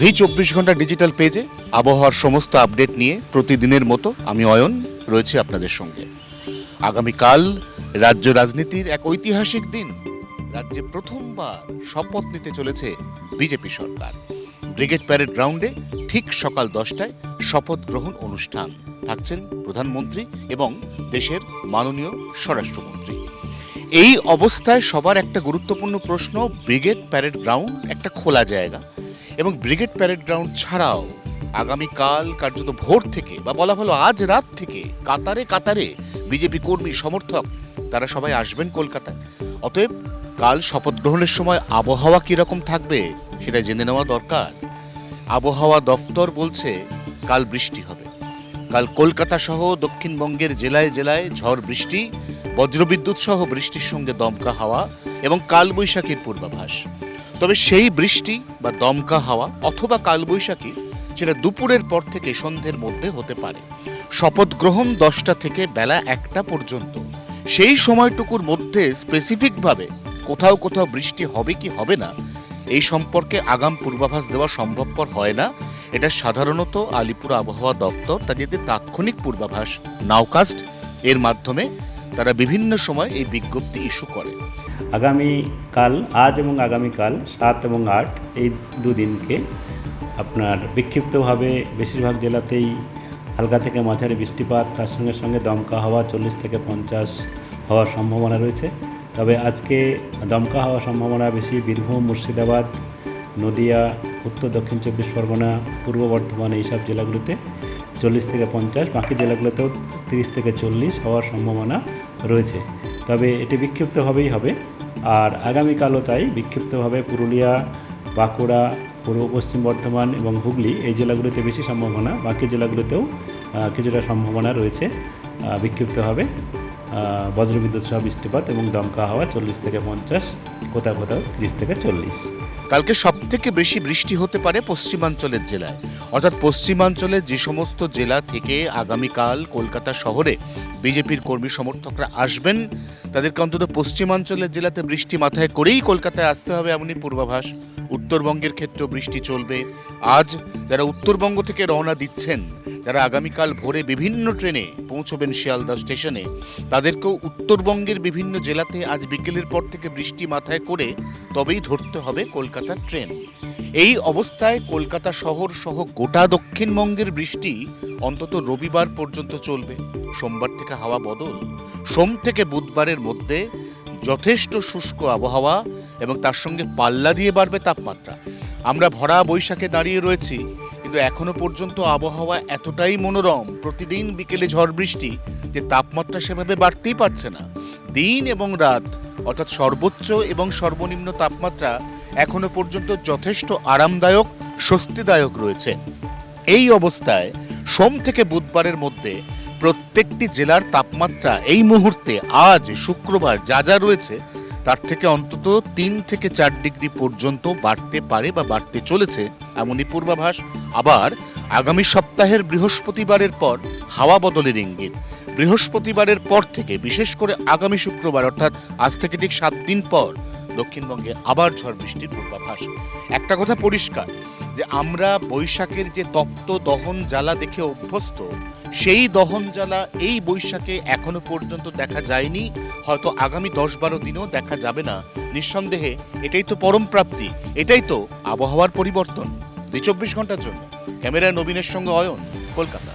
জি 24 ঘন্টা ডিজিটাল পেজে আবহাওয়ার সমস্ত আপডেট নিয়ে প্রতিদিনের মতো আমি অয়ন রয়েছি আপনাদের সঙ্গে। আগামীকাল রাজ্য রাজনীতির এক ঐতিহাসিক দিন। রাজ্যে প্রথমবার শপথ নিতে চলেছে বিজেপি সরকার। ব্রিগেড প্যারেড গ্রাউন্ডে ঠিক সকাল 10টায় শপথ গ্রহণ অনুষ্ঠান। থাকছেন প্রধানমন্ত্রী এবং দেশের মাননীয় স্বরাষ্ট্রমন্ত্রী। এই অবস্থায় সবার একটা গুরুত্বপূর্ণ প্রশ্ন, ব্রিগেড প্যারেড গ্রাউন্ড একটা খোলা জায়গা এবং ব্রিগেড প্যারেড গ্রাউন্ড ছাড়াও আগামীকাল কার্যত ভোর থেকে বা বলা ভালো আজ রাত থেকে কাতারে কাতারে বিজেপি কর্মী সমর্থক তারা সবাই আসবেন কলকাতায়। অতএব কাল শপথ গ্রহণের সময় আবহাওয়া কীরকম থাকবে সেটা জেনে নেওয়া দরকার। আবহাওয়া দফতর বলছে কাল বৃষ্টি হবে। কাল কলকাতা সহ দক্ষিণবঙ্গের জেলায় জেলায় ঝড় বৃষ্টি, বজ্রবিদ্যুৎ সহ বৃষ্টির সঙ্গে দমকা হাওয়া এবং কালবৈশাখীর পূর্বাভাস। তবে সেই বৃষ্টি বা দমকা হাওয়া অথবা কালবৈশাখী সেটা দুপুরের পর থেকে সন্ধ্যের মধ্যে হতে পারে। শপথ গ্রহণ 10টা থেকে বেলা 1টা পর্যন্ত। সেই সময়টুকুর মধ্যে স্পেসিফিকভাবে কোথাও কোথাও বৃষ্টি হবে কি হবে না এই সম্পর্কে আগাম পূর্বাভাস দেওয়া সম্ভবপর হয় না। এটা সাধারণত আলিপুর আবহাওয়া দপ্তর তাদের তাৎক্ষণিক পূর্বাভাস নাওকাস্ট এর মাধ্যমে তারা বিভিন্ন সময় এই বিজ্ঞপ্তি ইস্যু করে। আগামীকাল, আজ এবং আগামীকাল 7 এবং 8 এই দুদিনকে আপনার বিক্ষিপ্তভাবে বেশিরভাগ জেলাতেই হালকা থেকে মাঝারি বৃষ্টিপাত, তার সঙ্গে সঙ্গে দমকা হাওয়া 40 থেকে 50 হওয়ার সম্ভাবনা রয়েছে। তবে আজকে দমকা হওয়ার সম্ভাবনা বেশি বীরভূম, মুর্শিদাবাদ, নদিয়া, উত্তর দক্ষিণ 24 পরগনা, পূর্ব বর্ধমান এইসব জেলাগুলোতে 40 থেকে 50, বাকি জেলাগুলোতেও 30 থেকে 40 হওয়ার সম্ভাবনা রয়েছে। তবে এটি বিক্ষিপ্তভাবেই হবে। আর আগামীকালও তাই বিক্ষিপ্তভাবে পুরুলিয়া, বাঁকুড়া, পূর্ব পশ্চিম বর্ধমান এবং হুগলি এই জেলাগুলিতে বেশি সম্ভাবনা, বাকি জেলাগুলিতেও কিছুটা সম্ভাবনা রয়েছে বিক্ষিপ্তভাবে বজ্রবিদ্যুৎ সহ বৃষ্টিপাত এবং দমকা হাওয়া 40 থেকে 50, কোথাও কোথাও 30 থেকে 40। কালকে সব থেকে বেশি বৃষ্টি হতে পারে পশ্চিমাঞ্চলের জেলায়, অর্থাৎ পশ্চিমাঞ্চলের যে সমস্ত জেলা থেকে আগামীকাল কলকাতা শহরে বিজেপির কর্মী সমর্থকরা আসবেন তাদেরকে অন্তত পশ্চিমাঞ্চলের জেলাতে বৃষ্টি মাথায় করেই কলকাতায় আসতে হবে এমনই পূর্বাভাস। উত্তরবঙ্গের ক্ষেত্রেও বৃষ্টি চলবে। আজ যারা উত্তরবঙ্গ থেকে রওনা দিচ্ছেন, যারা আগামীকাল ভোরে বিভিন্ন ট্রেনে পৌঁছবেন শিয়ালদা স্টেশনে, তাদেরকেও উত্তরবঙ্গের বিভিন্ন জেলাতে আজ বিকেলের পর থেকে বৃষ্টি মাথায় করে তবেই ধরতে হবে কলকাতার ট্রেন। এই অবস্থায় কলকাতা শহর সহ গোটা দক্ষিণবঙ্গের বৃষ্টি অন্তত রবিবার পর্যন্ত চলবে। সোমবার থেকে হাওয়া বদল। সোম থেকে বুধবারের মধ্যে যথেষ্ট শুষ্ক আবহাওয়া এবং তার সঙ্গে পাল্লা দিয়ে বাড়বে তাপমাত্রা। আমরা ভরা বৈশাখে দাঁড়িয়ে রয়েছি, কিন্তু এখনো পর্যন্ত আবহাওয়া এতটাই মনোরম, প্রতিদিন বিকেলে ঝড় বৃষ্টি, যে তাপমাত্রা সেভাবে বাড়তেই পারছে না। দিন এবং রাত অর্থাৎ সর্বোচ্চ এবং সর্বনিম্ন তাপমাত্রা এখনো পর্যন্ত যথেষ্ট আরামদায়ক, স্বস্তিদায়ক রয়েছে। এই অবস্থায় সোম থেকে বুধবারের মধ্যে প্রত্যেকটি জেলার তাপমাত্রা এই মুহূর্তে আজ শুক্রবার যা যা রয়েছে তার থেকে অন্তত 3 থেকে 4 ডিগ্রি পর্যন্ত বাড়তে পারে বা বাড়তে চলেছে এমনই পূর্বাভাস। আবার আগামী সপ্তাহের বৃহস্পতিবারের পর হাওয়া বদলের ইঙ্গিত। বৃহস্পতিবারের পর থেকে বিশেষ করে আগামী শুক্রবার অর্থাৎ আজ থেকে ঠিক 7 দিন পর দক্ষিণবঙ্গে আবার ঝড় বৃষ্টির পূর্বাভাস। একটা কথা পরিষ্কার যে আমরা বৈশাখের যে তপ্ত দহন জ্বালা দেখে অভ্যস্ত, সেই দহন জ্বালা এই বৈশাখে এখনো পর্যন্ত দেখা যায়নি, হয়তো আগামী 10-12 দিনও দেখা যাবে না। নিঃসন্দেহে এটাই তো পরম প্রাপ্তি, এটাই তো আবহাওয়ার পরিবর্তন। জি 24 ঘন্টার জন্য ক্যামেরায় নবীনের সঙ্গে অয়ন, কলকাতা।